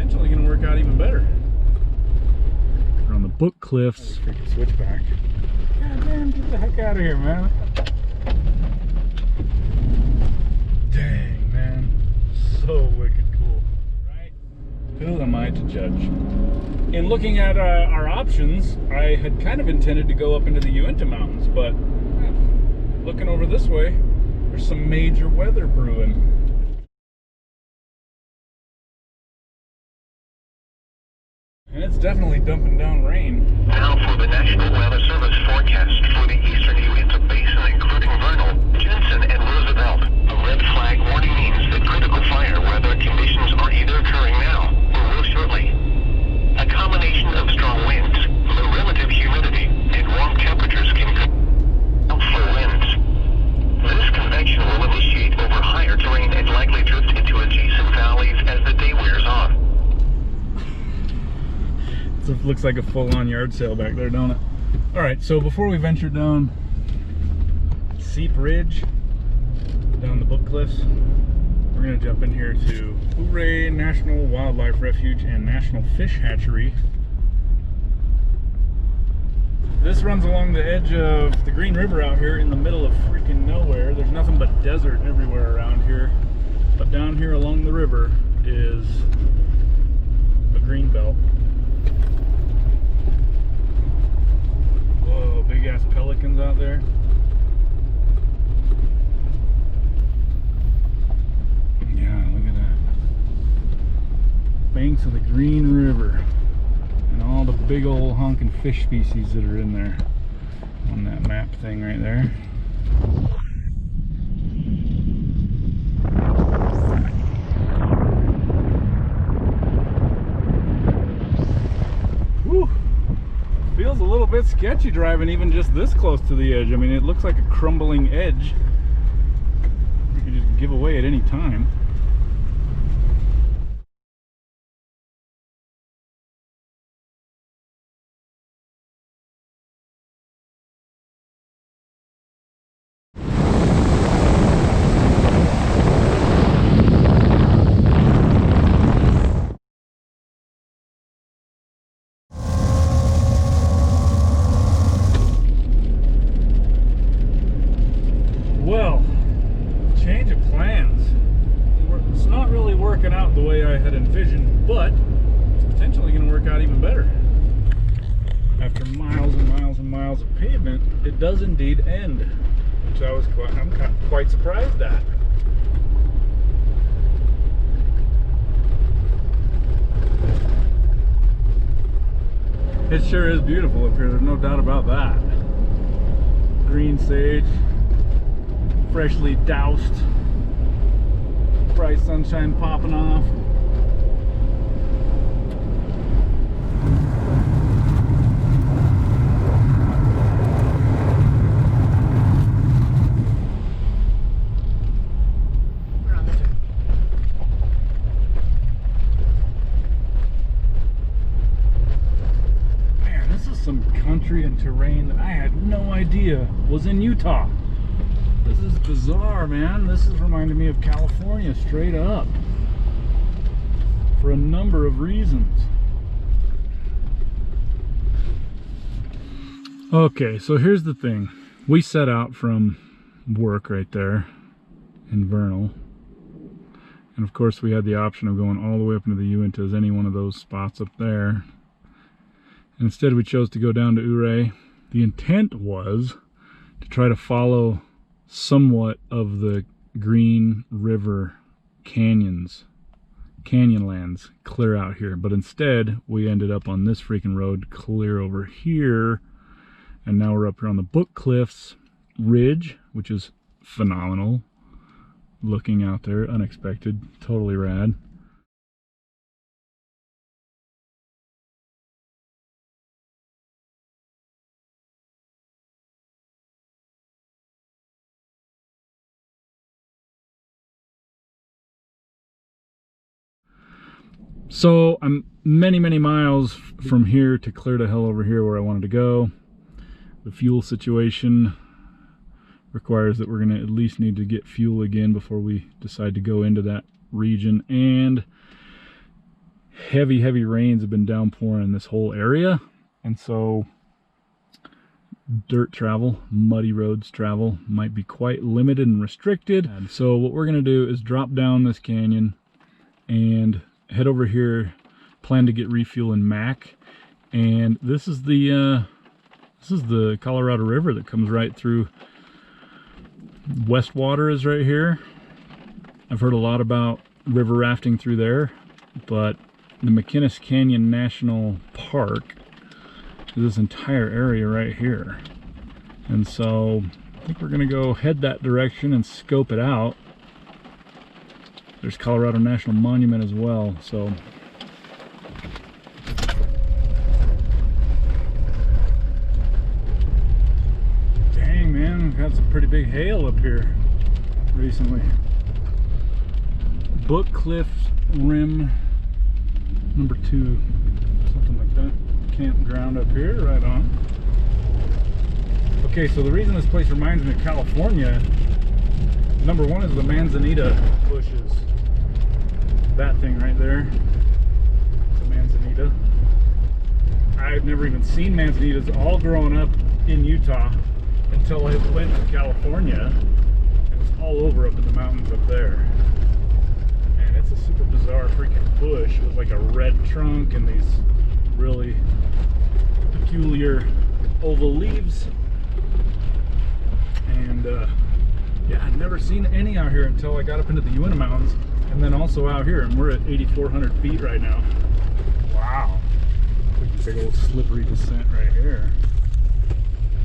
potentially going to work out even better. We're on the Book Cliffs. Freaking switchback. God damn, get the heck out of here, man. Dang, man. So wicked cool. Right? Who am I to judge? In looking at our options, I had kind of intended to go up into the Uinta Mountains, but looking over this way, there's some major weather brewing. And it's definitely dumping down rain. Now for the National Weather Service forecast for the eastern Uinta Basin, including Vernal, Jensen, and Roosevelt. A red flag warning means that critical fire weather conditions are either occurring now or will shortly. A combination of strong winds, low relative humidity, and warm temperatures can for winds. This convection will initiate over higher terrain and likely drift into adjacent valleys as the day wears on. It looks like a full-on yard sale back there, don't it? Alright, so before we venture down Steep Ridge, down the Book Cliffs, we're going to jump in here to Ouray National Wildlife Refuge and National Fish Hatchery. This runs along the edge of the Green River out here in the middle of freaking nowhere. There's nothing but desert everywhere around here. But down here along the river is a green belt. Whoa, big ass pelicans out there. Yeah, look at that. Banks of the Green River. And all the big old honking fish species that are in there on that map thing right there. Whew. Feels a little bit sketchy driving even just this close to the edge. I mean, it looks like a crumbling edge. You could just give away at any time. Well, change of plans. It's not really working out the way I had envisioned, but it's potentially going to work out even better. After miles and miles and miles of pavement, it does indeed end, which I'm quite surprised at. It sure is beautiful up here, there's no doubt about that. Green sage, freshly doused, bright sunshine popping off. We're on the dirt. Man, this is some country and terrain that I had no idea was in Utah. This is bizarre, man. This is reminding me of California straight up. For a number of reasons. Okay, so here's the thing. We set out from work right there in Vernal. And of course we had the option of going all the way up into the Uintas, any one of those spots up there. And instead we chose to go down to Ouray. The intent was to try to follow somewhat of the Green River canyonlands clear out here, but instead we ended up on this freaking road clear over here, and now we're up here on the Book Cliffs Ridge, which is phenomenal looking out there, unexpected, totally rad. So I'm many miles from here to clear the hill over here where I wanted to go. The fuel situation requires that we're going to at least need to get fuel again before we decide to go into that region. And heavy rains have been downpouring in this whole area, and so dirt travel, muddy roads travel might be quite limited and restricted. And so what we're going to do is drop down this canyon and head over here, plan to get refuel in Mac. And this is the Colorado River that comes right through. Westwater is right here. I've heard a lot about river rafting through there, but the McInnes Canyon National Park is this entire area right here. And so I think we're gonna go head that direction and scope it out. There's Colorado National Monument as well, so dang man, we've had some pretty big hail up here recently. Book Cliff Rim number 2, something like that. Campground up here, right on. Okay, so the reason this place reminds me of California, number one is the manzanita bushes. That thing right there, it's a manzanita. I've never even seen manzanitas all growing up in Utah until I went to California. It was all over up in the mountains up there. And it's a super bizarre freaking bush with like a red trunk and these really peculiar oval leaves. And yeah, I'd never seen any out here until I got up into the Uinta Mountains, and then also out here, and we're at 8,400 feet right now. Wow, big old slippery descent right here.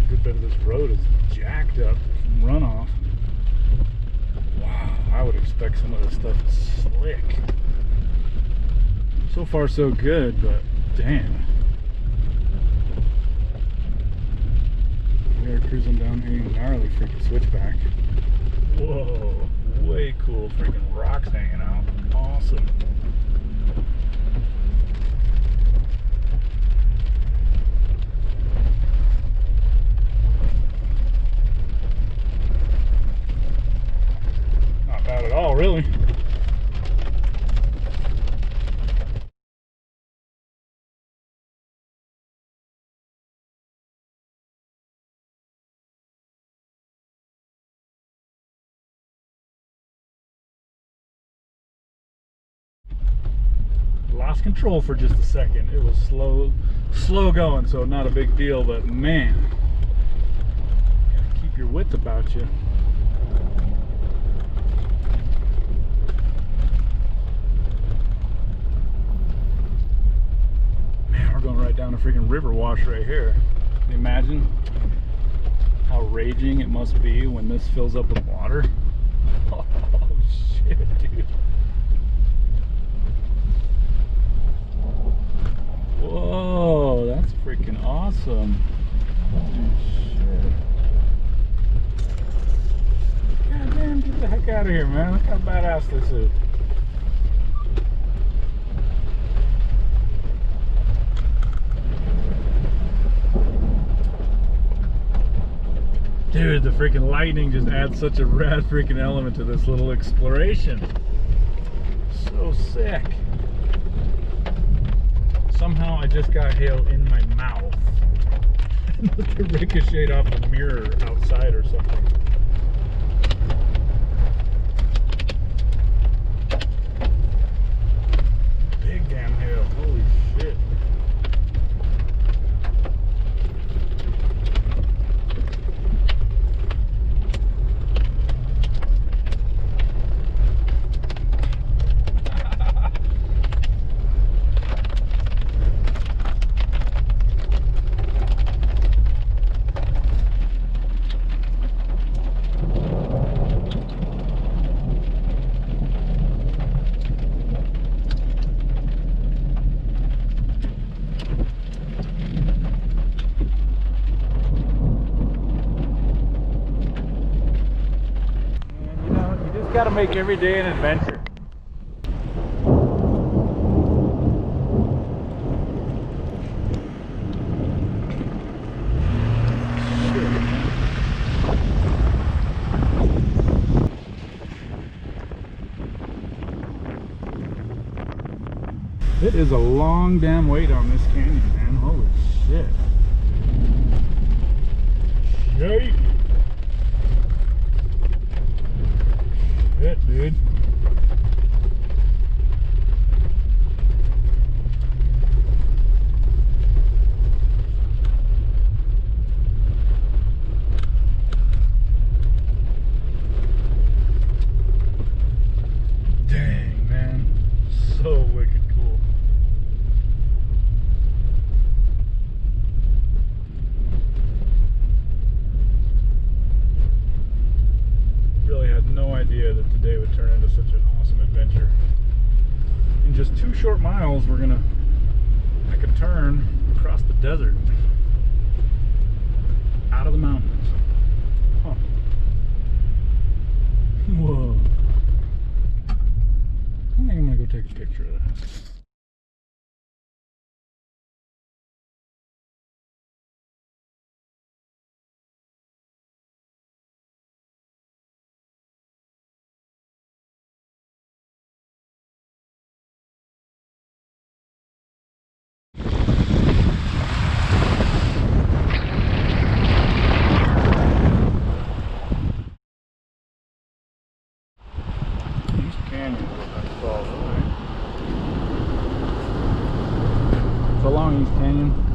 A good bit of this road is jacked up from runoff. Wow, I would expect some of this stuff is slick. So far so good, but damn. We are cruising down a gnarly freaking switchback. Whoa, way cool freaking rocks hanging out. Awesome. Not bad at all, really. Lost control for just a second. It was slow going, so not a big deal, but man, gotta keep your wits about you. Man, we're going right down a freaking river wash right here. Can you imagine how raging it must be when this fills up with water? Oh shit, dude. Whoa, that's freaking awesome. Holy shit. God damn, get the heck out of here, man. Look how badass this is. Dude, the freaking lightning just adds such a rad freaking element to this little exploration. So sick. Somehow I just got hail in my mouth. It ricocheted off the mirror outside or something. Big damn hail, holy shit. Gotta make every day an adventure. It is a long damn way down this canyon, man. Holy shit. Yay! Shit, dude. Dang, man. So wicked cool. Really had no idea that today would turn into such an awesome adventure. In just 2 short miles, I could turn across the desert, out of the mountains. Huh. Whoa. I think I'm gonna go take a picture of that. Canyon. So long, East Canyon.